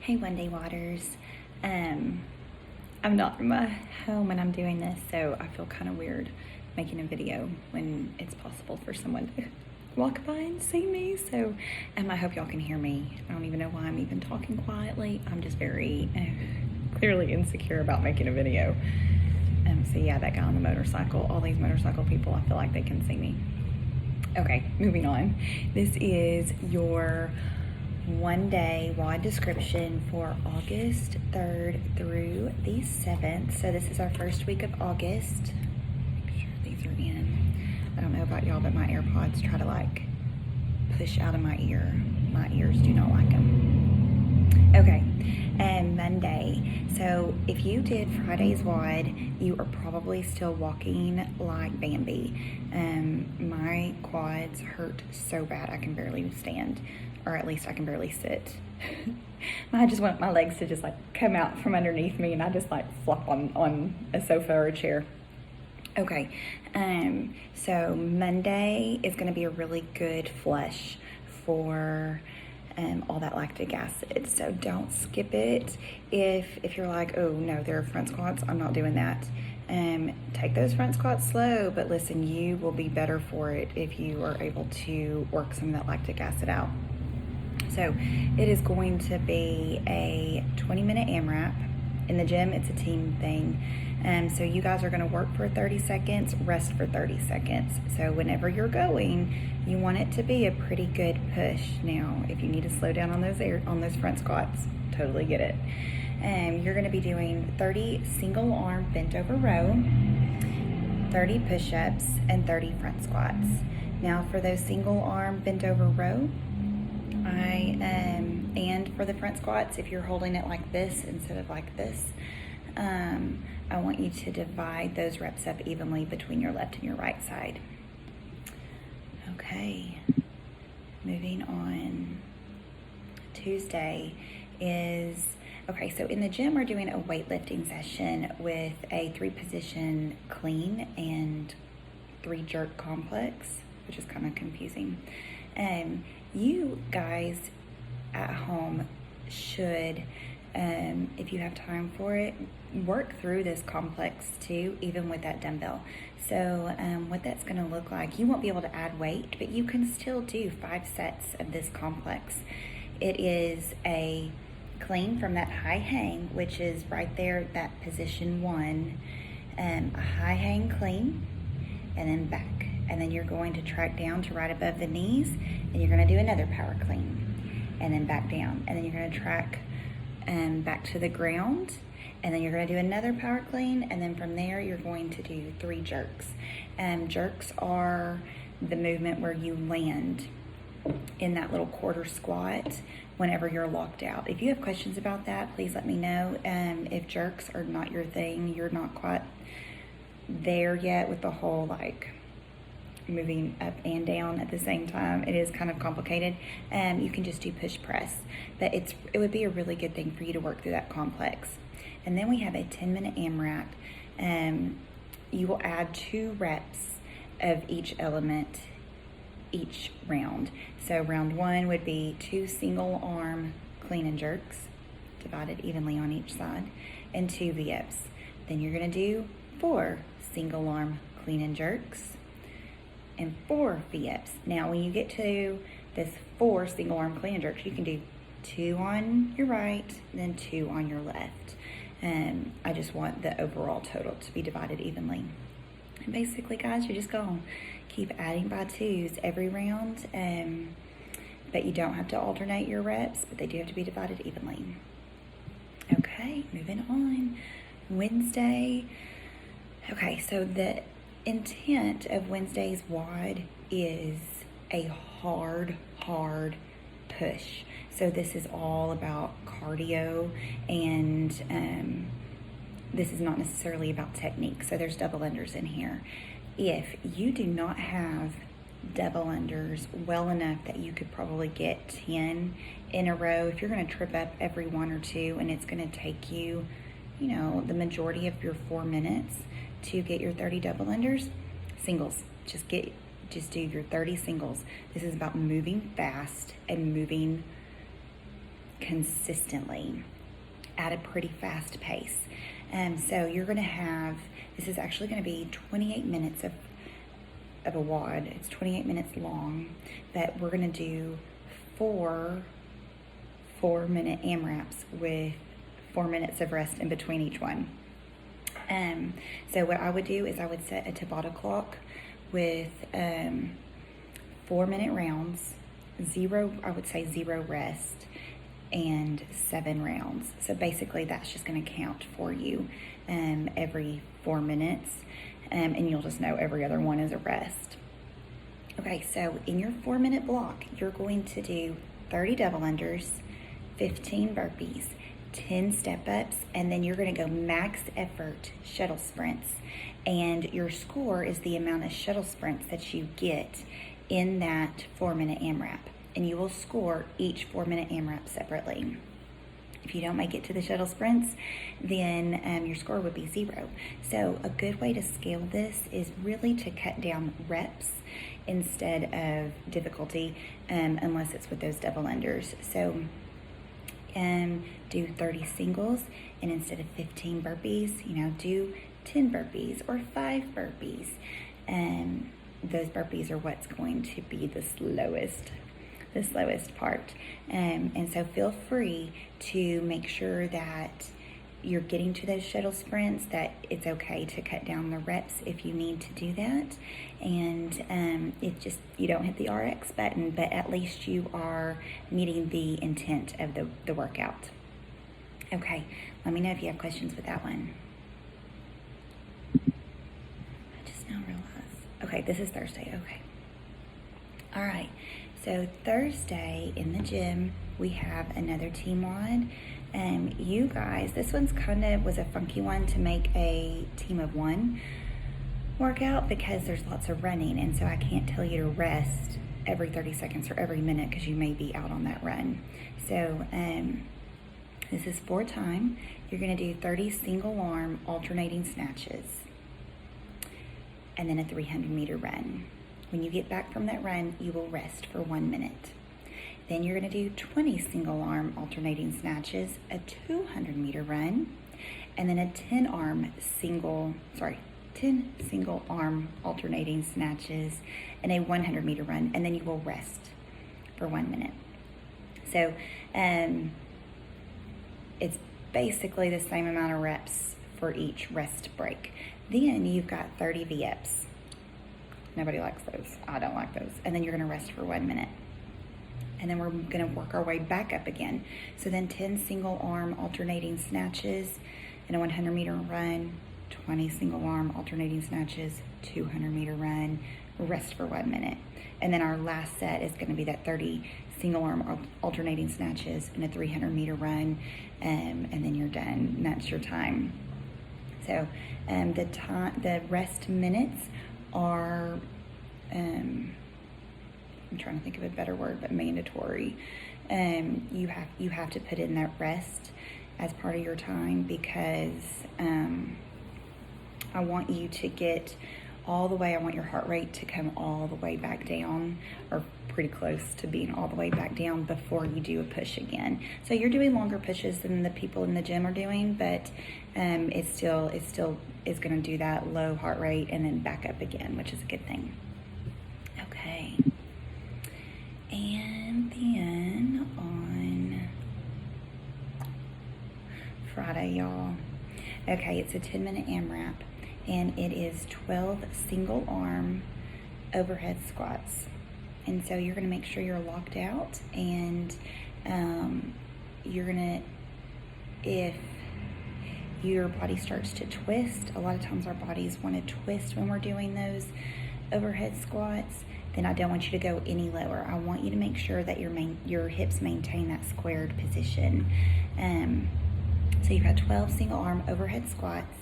Hey One-Day Waters. I'm not in my home when I'm doing this, so I feel kind of weird making a video when it's possible for someone to walk by and see me. So I hope y'all can hear me. I don't even know why I'm even talking quietly. I'm just very clearly insecure about making a video. So yeah, that guy on the motorcycle, all these motorcycle people, I feel like they can see me. Okay, moving on. This is your one-day WOD description for August 3rd through the 7th. So this is our first week of August. Make sure these are in. I don't know about y'all, but my AirPods try to like push out of my ear. My ears do not like them. Okay, and Monday. So if you did Friday's WOD, you are probably still walking like Bambi. My quads hurt so bad I can barely stand, or at least I can barely sit. I just want my legs to just like come out from underneath me and I just like flop on a sofa or a chair. Okay, so Monday is gonna be a really good flush for all that lactic acid. So don't skip it. If you're like, oh no, there are front squats, I'm not doing that. Take those front squats slow, but listen, you will be better for it if you are able to work some of that lactic acid out. So it is going to be a 20-minute AMRAP. In the gym, it's a team thing. So you guys are gonna work for 30 seconds, rest for 30 seconds. So whenever you're going, you want it to be a pretty good push. Now, if you need to slow down on those front squats, totally get it. You're gonna be doing 30 single arm bent over row, 30 push-ups, and 30 front squats. Now for those single arm bent over row, and for the front squats, if you're holding it like this instead of like this, I want you to divide those reps up evenly between your left and your right side. Okay, moving on. Tuesday is, okay, so in the gym we're doing a weightlifting session with a 3-position clean and 3 jerk complex, which is kind of confusing. You guys at home should, if you have time for it, work through this complex too, even with that dumbbell. So what that's going to look like, you won't be able to add weight, but you can still do 5 sets of this complex. It is a clean from that high hang, which is right there, that position 1, a high hang clean, and then back. And then you're going to track down to right above the knees, and you're going to do another power clean, and then back down. And then you're going to track back to the ground, and then you're going to do another power clean, and then from there you're going to do 3 jerks. Jerks are the movement where you land in that little quarter squat whenever you're locked out. If you have questions about that, please let me know. If jerks are not your thing, you're not quite there yet with the whole like moving up and down at the same time, it is kind of complicated. You can just do push press, but it would be a really good thing for you to work through that complex. And then we have a 10-minute AMRAP. You will add 2 reps of each element each round. So round 1 would be 2 single arm clean and jerks divided evenly on each side, and 2 V-ups. Then you're going to do 4 single arm clean and jerks and 4 V-ups. Now when you get to this 4 single arm clean and jerks, you can do 2 on your right, then 2 on your left. I just want the overall total to be divided evenly. And basically, guys, you're just going to keep adding by 2s every round, but you don't have to alternate your reps, but they do have to be divided evenly. Okay, moving on. Wednesday. Okay, so the intent of Wednesday's WOD is a hard push. So this is all about cardio, and this is not necessarily about technique. So there's double unders in here. If you do not have double unders well enough that you could probably get 10 in a row, if you're going to trip up every 1 or 2 and it's going to take you, the majority of your 4 minutes to get your 30 double unders, singles. Just do your 30 singles. This is about moving fast and moving consistently at a pretty fast pace. So you're going to have, this is actually going to be 28 minutes of a WOD. It's 28 minutes long, but we're going to do 4-minute AMRAPs with 4 minutes of rest in between each one. So what I would do is I would set a Tabata clock with 4-minute rounds, I would say zero rest, and 7 rounds. So basically that's just going to count for you every 4 minutes, and you'll just know every other one is a rest. Okay, so in your 4-minute block, you're going to do 30 double unders, 15 burpees, 10 step ups, and then you're going to go max effort shuttle sprints. And your score is the amount of shuttle sprints that you get in that 4-minute AMRAP. And you will score each 4-minute AMRAP separately. If you don't make it to the shuttle sprints, then your score would be 0. So a good way to scale this is really to cut down reps instead of difficulty, unless it's with those double unders. So do 30 singles, and instead of 15 burpees, do 10 burpees or 5 burpees. Those burpees are what's going to be the slowest part. And so feel free to make sure that you're getting to those shuttle sprints, that it's okay to cut down the reps if you need to do that. And you don't hit the RX button, but at least you are meeting the intent of the workout. Okay, let me know if you have questions with that one. I just now realized. Okay, this is Thursday. Okay. All right. So Thursday in the gym, we have another team WOD. You guys, this one's was a funky one to make a team of 1 workout because there's lots of running, and so I can't tell you to rest every 30 seconds or every minute because you may be out on that run. So this is 4 time. You're going to do 30 single arm alternating snatches and then a 300-meter run. When you get back from that run, you will rest for 1 minute. Then you're going to do 20 single arm alternating snatches, a 200-meter run, and then a 10 single arm alternating snatches and a 100-meter run, and then you will rest for 1 minute. So it's basically the same amount of reps for each rest break. Then you've got 30 V-ups. Nobody likes those. I don't like those. And then you're going to rest for 1 minute. And then we're going to work our way back up again. So then 10 single arm alternating snatches and a 100-meter run, 20 single arm alternating snatches, 200-meter run, rest for 1 minute. And then our last set is going to be that 30 single arm alternating snatches and a 300-meter run, and then you're done. And that's your time. So the rest minutes are, I'm trying to think of a better word, but mandatory. You have to put in that rest as part of your time because I want you to get all the way, I want your heart rate to come all the way back down, or pretty close to being all the way back down before you do a push again. So you're doing longer pushes than the people in the gym are doing, but it still is going to do that low heart rate and then back up again, which is a good thing. Okay. And then on Friday, y'all. Okay, it's a 10-minute AMRAP, and it is 12 single arm overhead squats. And so you're going to make sure you're locked out, and you're going to, if your body starts to twist, a lot of times our bodies want to twist when we're doing those overhead squats, then I don't want you to go any lower. I want you to make sure that your hips maintain that squared position. So you've got 12 single arm overhead squats,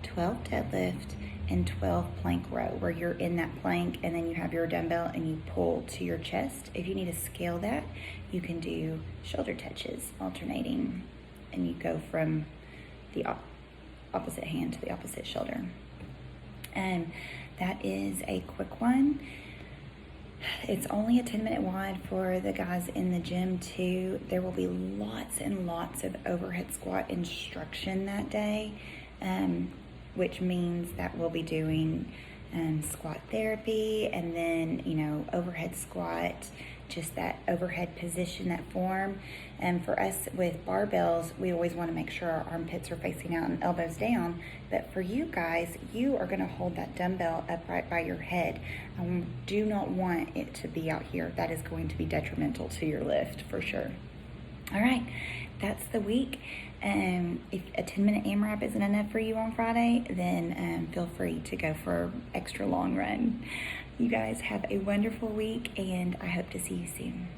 12 deadlift, and 12 plank row, where you're in that plank and then you have your dumbbell and you pull to your chest. If you need to scale that, you can do shoulder touches, alternating, and you go from the opposite hand to the opposite shoulder. And that is a quick one. It's only a 10-minute WOD for the guys in the gym too. There will be lots and lots of overhead squat instruction that day, which means that we'll be doing squat therapy, and then, you know, overhead squat, just that overhead position, that form. And for us with barbells, we always want to make sure our armpits are facing out and elbows down. But for you guys, you are going to hold that dumbbell upright by your head. I do not want it to be out here. That is going to be detrimental to your lift for sure. All right, that's the week. If a 10-minute AMRAP isn't enough for you on Friday, then feel free to go for an extra long run. You guys have a wonderful week, and I hope to see you soon.